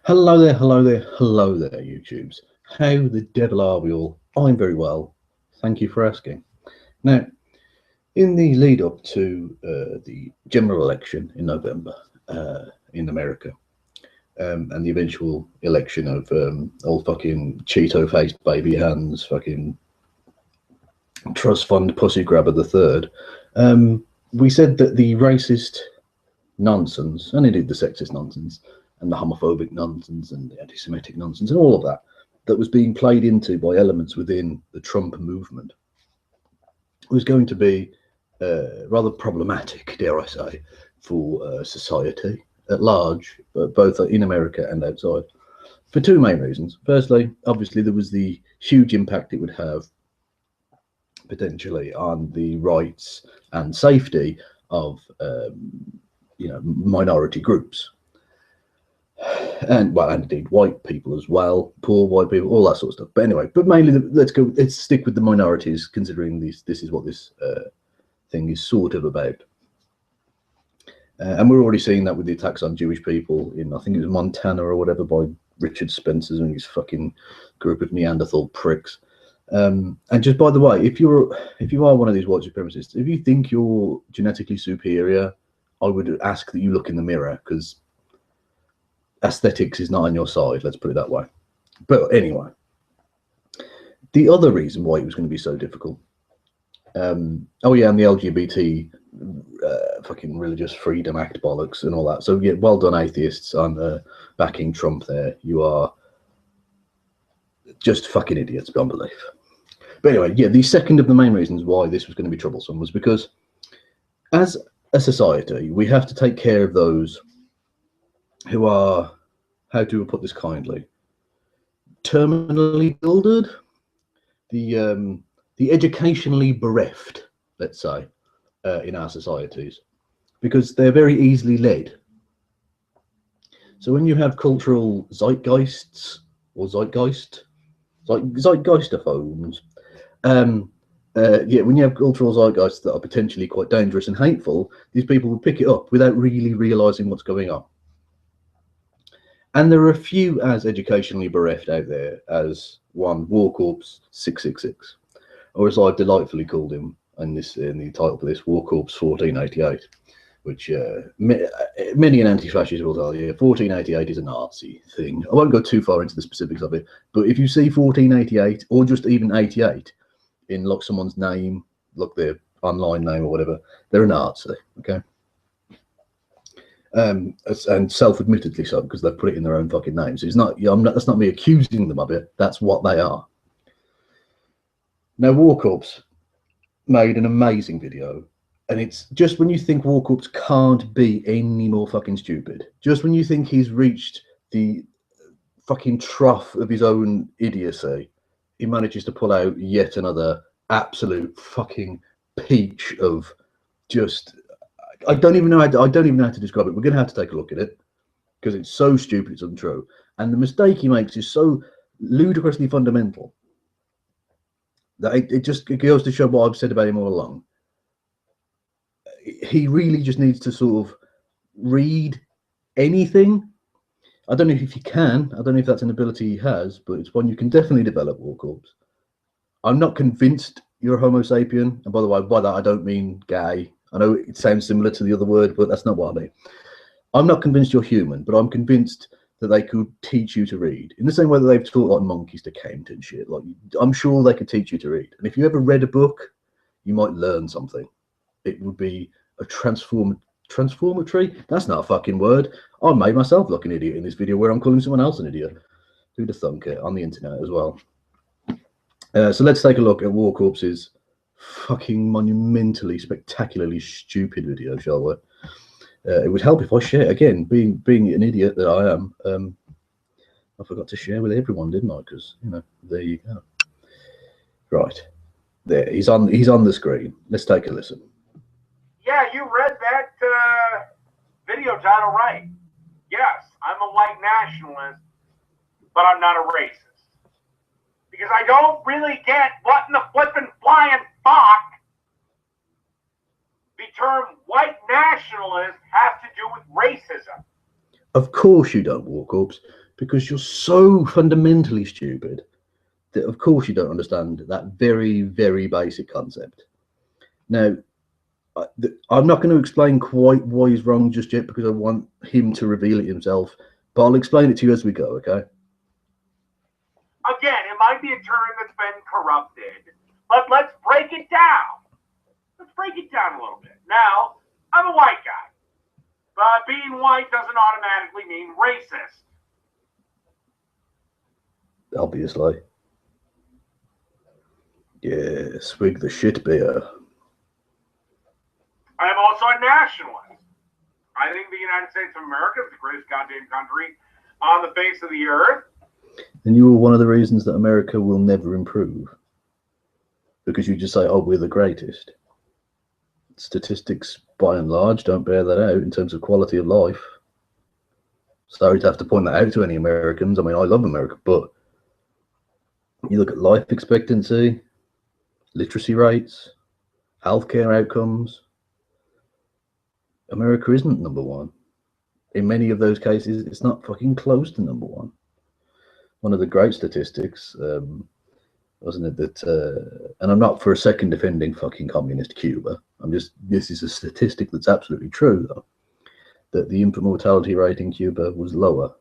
Hello there, hello there, hello there, YouTubes. How the devil are we all? I'm very well. Thank you for asking. Now, in the lead up to the general election in November in America, and the eventual election of old fucking Cheeto-faced baby hands, fucking trust fund pussy grabber the third, we said that the racist nonsense, and indeed the sexist nonsense, and the homophobic nonsense, and the anti-Semitic nonsense, and all of that, that was being played into by elements within the Trump movement, was going to be rather problematic, dare I say, for society at large, but both in America and outside, for two main reasons. Firstly, obviously, there was the huge impact it would have potentially on the rights and safety of minority groups, and well, and indeed white people as well, poor white people, all that sort of stuff. But anyway, but mainly let's stick with the minorities, considering this is what this thing is sort of about. And we're already seeing that with the attacks on Jewish people in, I think it was Montana or whatever, by Richard Spencer and his fucking group of Neanderthal pricks. And just by the way, if you are one of these white supremacists, if you think you're genetically superior, I would ask that you look in the mirror, because aesthetics is not on your side, let's put it that way. But anyway, the other reason why it was going to be so difficult, oh yeah, and the LGBT fucking Religious Freedom Act bollocks and all that. So yeah, well done atheists on backing Trump there. You are just fucking idiots beyond belief. But anyway, yeah, the second of the main reasons why this was going to be troublesome was because as a society, we have to take care of those who are, how to put this kindly, terminally gilded, the educationally bereft, let's say, in our societies, because they're very easily led. So when you have cultural zeitgeists or zeitgeistophones, yeah, when you have cultural zeitgeists that are potentially quite dangerous and hateful, these people will pick it up without really realizing what's going on. And there are a few as educationally bereft out there as one Warcorpse1488, or as I've delightfully called him in the title for this, Warcorpse1488, which many an anti-fascist will tell you 1488 is a Nazi thing. I won't go too far into the specifics of it, but if you see 1488 or just even 88 in like someone's name, like their online name or whatever, they're a Nazi, okay? And self-admittedly so, because they've put it in their own fucking name. So it's not, that's not me accusing them of it. That's what they are. Now, Warcorpse made an amazing video, and it's just when you think Warcorpse can't be any more fucking stupid, just when you think he's reached the fucking trough of his own idiocy, he manages to pull out yet another absolute fucking peach of just, I don't even know how to describe it. We're going to have to take a look at it because it's so stupid it's untrue, and the mistake he makes is so ludicrously fundamental that it just goes to show what I've said about him all along. He really just needs to sort of read anything. I don't know if you can. I don't know if that's an ability he has, but it's one you can definitely develop, Warcorpse. I'm not convinced you're a Homo sapien, and by the way, by that I don't mean gay. I know it sounds similar to the other word, but that's not what I mean. I'm not convinced you're human, but I'm convinced that they could teach you to read in the same way that they've taught like monkeys to count and shit. Like, I'm sure they could teach you to read, and if you ever read a book, you might learn something. It would be a transformatory. That's not a fucking word. I made myself look an idiot in this video where I'm calling someone else an idiot. Who'd have thunk it, on the internet as well. So let's take a look at Warcorpse's fucking monumentally, spectacularly stupid video, shall we? It would help if I share, again, being an idiot that I am. I forgot to share with everyone, didn't I? Because, you know, there you go. Right, there, he's on the screen. Let's take a listen. Yeah, you read that video title right. Yes, I'm a white nationalist, but I'm not a racist. Because I don't really get what in the flippin' flying fuck the term white nationalist has to do with racism. Of course you don't, Warcorpse, because you're so fundamentally stupid that, of course, you don't understand that very, very basic concept. Now, I'm not going to explain quite why he's wrong just yet because I want him to reveal it himself, but I'll explain it to you as we go, okay? Again, it might be a term that's been corrupted, but let's break it down. Let's break it down a little bit. Now, I'm a white guy, but being white doesn't automatically mean racist. Obviously. Yeah, swig the shit beer. I am also a nationalist. I think the United States of America is the greatest goddamn country on the face of the earth. And you are one of the reasons that America will never improve. Because you just say, oh, we're the greatest. Statistics, by and large, don't bear that out in terms of quality of life. Sorry to have to point that out to any Americans. I mean, I love America, but you look at life expectancy, literacy rates, healthcare outcomes. America isn't number one. In many of those cases, it's not fucking close to number one. One of the great statistics, wasn't it, that, and I'm not for a second defending fucking communist Cuba. This is a statistic that's absolutely true, though, that the infant mortality rate in Cuba was lower.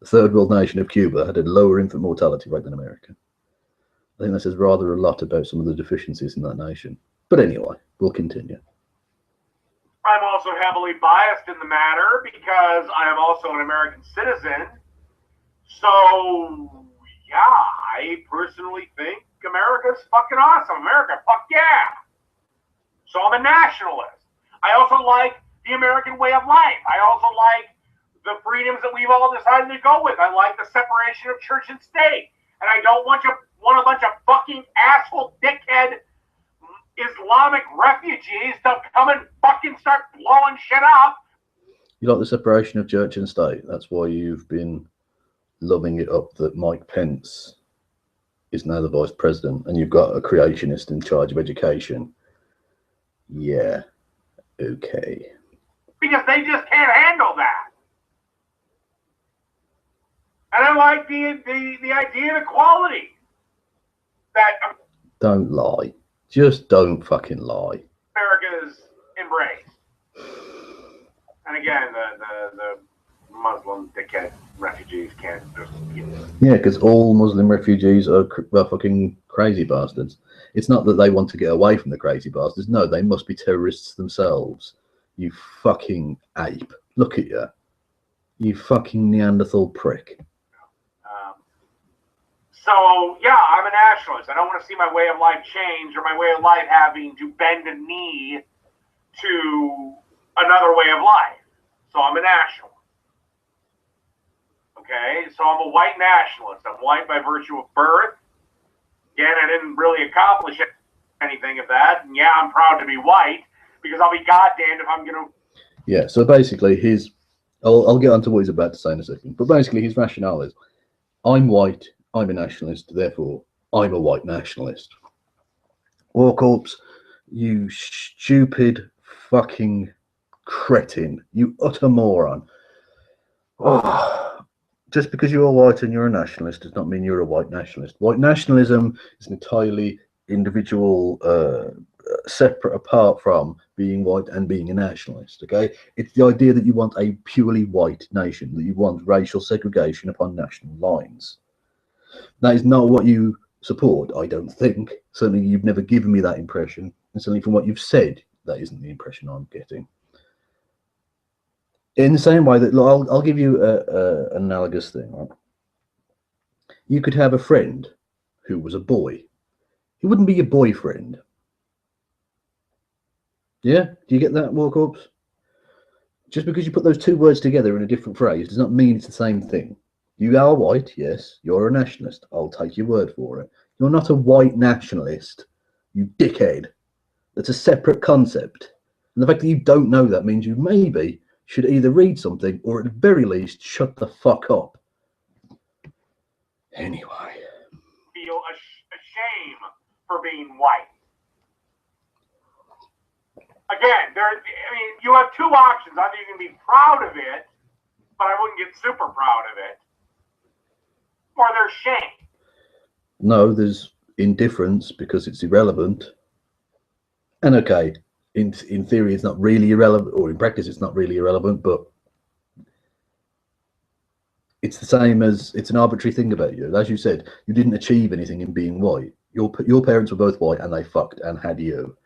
The third world nation of Cuba had a lower infant mortality rate than America. I think that says rather a lot about some of the deficiencies in that nation. But anyway, we'll continue. I'm also heavily biased in the matter because I am also an American citizen. So, yeah, I personally think America's fucking awesome. America, fuck yeah. So I'm a nationalist. I also like the American way of life. I also like the freedoms that we've all decided to go with. I like the separation of church and state. And I don't want a bunch of fucking asshole dickhead Islamic refugees to come and fucking start blowing shit up. You like the separation of church and state. That's why you've been loving it up that Mike Pence is now the vice president and you've got a creationist in charge of education. Yeah, okay. Because they just can't handle that. And I like the idea of equality. That don't lie. Just don't fucking lie. America's embraced. And again, the Muslim dickhead refugees can't just, you know. Yeah, because all Muslim refugees are fucking crazy bastards. It's not that they want to get away from the crazy bastards. No, they must be terrorists themselves. You fucking ape. Look at you. You fucking Neanderthal prick. So, yeah, I'm a nationalist. I don't want to see my way of life change or my way of life having to bend a knee to another way of life. So I'm a nationalist. Okay, so I'm a white nationalist. I'm white by virtue of birth. Again, I didn't really accomplish anything of that. And yeah, I'm proud to be white because I'll be goddamned if I'm going to. Yeah, so basically I'll get on to what he's about to say in a second. But basically his rationale is, I'm white, I'm a nationalist, therefore I'm a white nationalist. Warcorpse, you stupid fucking cretin, you utter moron. Oh, just because you're white and you're a nationalist does not mean you're a white nationalist. White nationalism is an entirely individual, separate apart from being white and being a nationalist, okay? It's the idea that you want a purely white nation, that you want racial segregation upon national lines. That is not what you support, I don't think. Certainly you've never given me that impression, and certainly from what you've said, that isn't the impression I'm getting. In the same way that, look, I'll give you an analogous thing, right? You could have a friend who was a boy. He wouldn't be your boyfriend. Yeah? Do you get that, Warcorpse? Just because you put those two words together in a different phrase does not mean it's the same thing. You are white, yes. You're a nationalist. I'll take your word for it. You're not a white nationalist, you dickhead. That's a separate concept. And the fact that you don't know that means you maybe should either read something or at the very least shut the fuck up. Anyway. Feel a shame for being white. Again, you have two options. Either you can be proud of it, but I wouldn't get super proud of it, or there's shame? No, there's indifference because it's irrelevant. And okay, in theory, it's not really irrelevant, or in practice, it's not really irrelevant, but it's the same as it's an arbitrary thing about you. As you said, you didn't achieve anything in being white. Your parents were both white and they fucked and had you.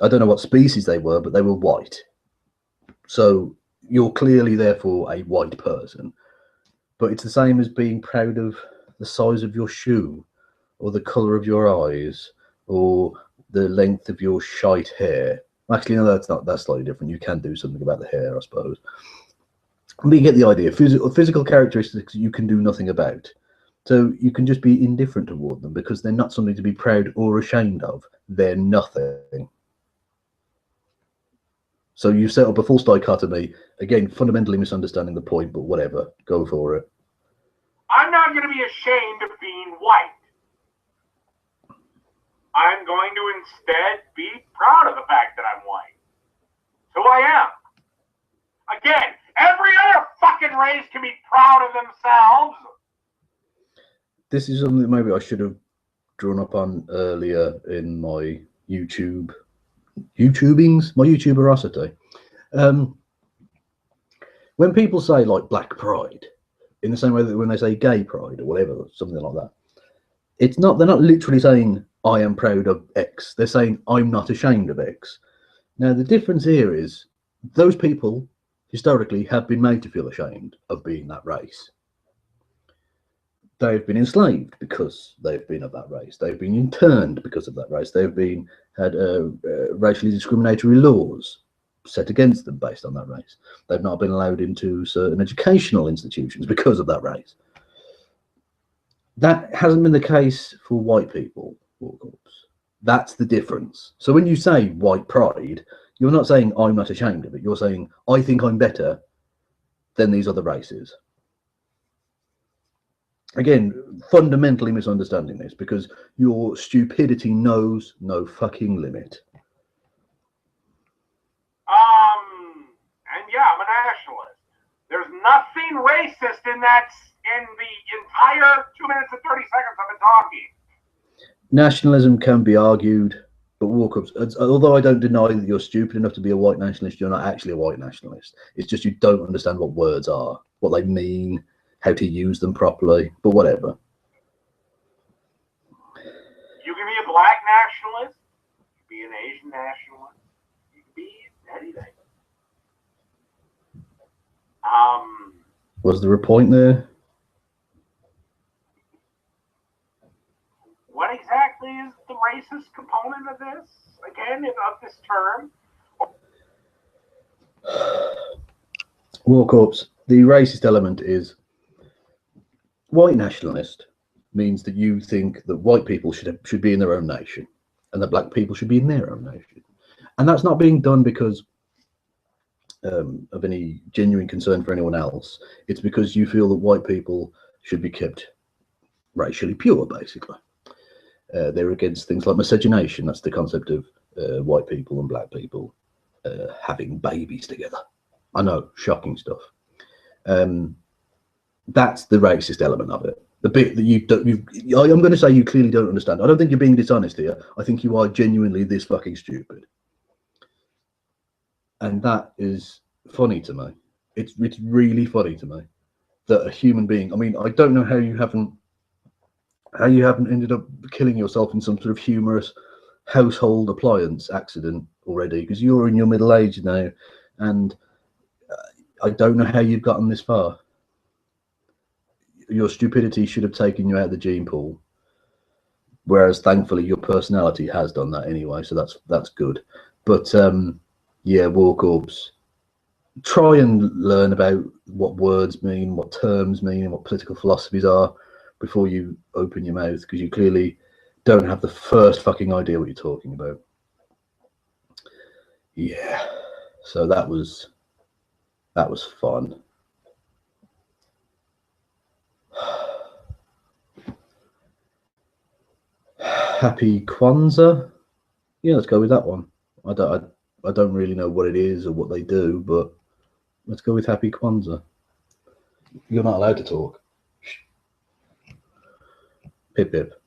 I don't know what species they were, but they were white. So you're clearly therefore a white person. But it's the same as being proud of the size of your shoe, or the colour of your eyes, or the length of your shite hair. Actually, no, that's slightly different. You can do something about the hair, I suppose. But you get the idea. Physical characteristics you can do nothing about. So you can just be indifferent toward them because they're not something to be proud or ashamed of. They're nothing. So you set up a false dichotomy. Again, fundamentally misunderstanding the point, but whatever. Go for it. I'm not going to be ashamed of being white. I'm going to instead be proud of the fact that I'm white. Who I am. Again, every other fucking race can be proud of themselves. This is something that maybe I should have drawn up on earlier in my YouTubings, my YouTuberosity. When people say like black pride, in the same way that when they say gay pride or whatever, something like that, they're not literally saying I am proud of X. They're saying I'm not ashamed of X. Now the difference here is those people historically have been made to feel ashamed of being that race. They've been enslaved because they've been of that race. They've been interned because of that race. They've had racially discriminatory laws set against them based on that race. They've not been allowed into certain educational institutions because of that race. That hasn't been the case for white people, Warcorpse. That's the difference. So when you say white pride, you're not saying I'm not ashamed of it. You're saying I think I'm better than these other races. Again, fundamentally misunderstanding this because your stupidity knows no fucking limit. And yeah, I'm a nationalist. There's nothing racist in the entire 2 minutes and 30 seconds I've been talking. Nationalism can be argued, but Warcorpse, although I don't deny that you're stupid enough to be a white nationalist, you're not actually a white nationalist. It's just you don't understand what words are, what they mean, how to use them properly, but whatever. You can be a black nationalist, you can be an Asian nationalist, you can be anything. Was there a point there? What exactly is the racist component of this? Again, of this term? Warcorpse, the racist element is white nationalist means that you think that white people should be in their own nation and that black people should be in their own nation. And that's not being done because of any genuine concern for anyone else. It's because you feel that white people should be kept racially pure, basically. They're against things like miscegenation. That's the concept of white people and black people having babies together. I know, shocking stuff. That's the racist element of it. The bit that I'm going to say you clearly don't understand. I don't think you're being dishonest here. I think you are genuinely this fucking stupid. And that is funny to me. It's really funny to me that a human being, I mean, I don't know how you haven't ended up killing yourself in some sort of humorous household appliance accident already, because you're in your middle age now, and I don't know how you've gotten this far. Your stupidity should have taken you out of the gene pool, whereas thankfully your personality has done that anyway, so that's good. But yeah, Warcorpse, try and learn about what words mean, what terms mean, and what political philosophies are before you open your mouth, because you clearly don't have the first fucking idea what you're talking about. Yeah, so that was fun. Happy Kwanzaa. Yeah, let's go with that one. I don't really know what it is or what they do, but let's go with Happy Kwanzaa. You're not allowed to talk. Pip pip.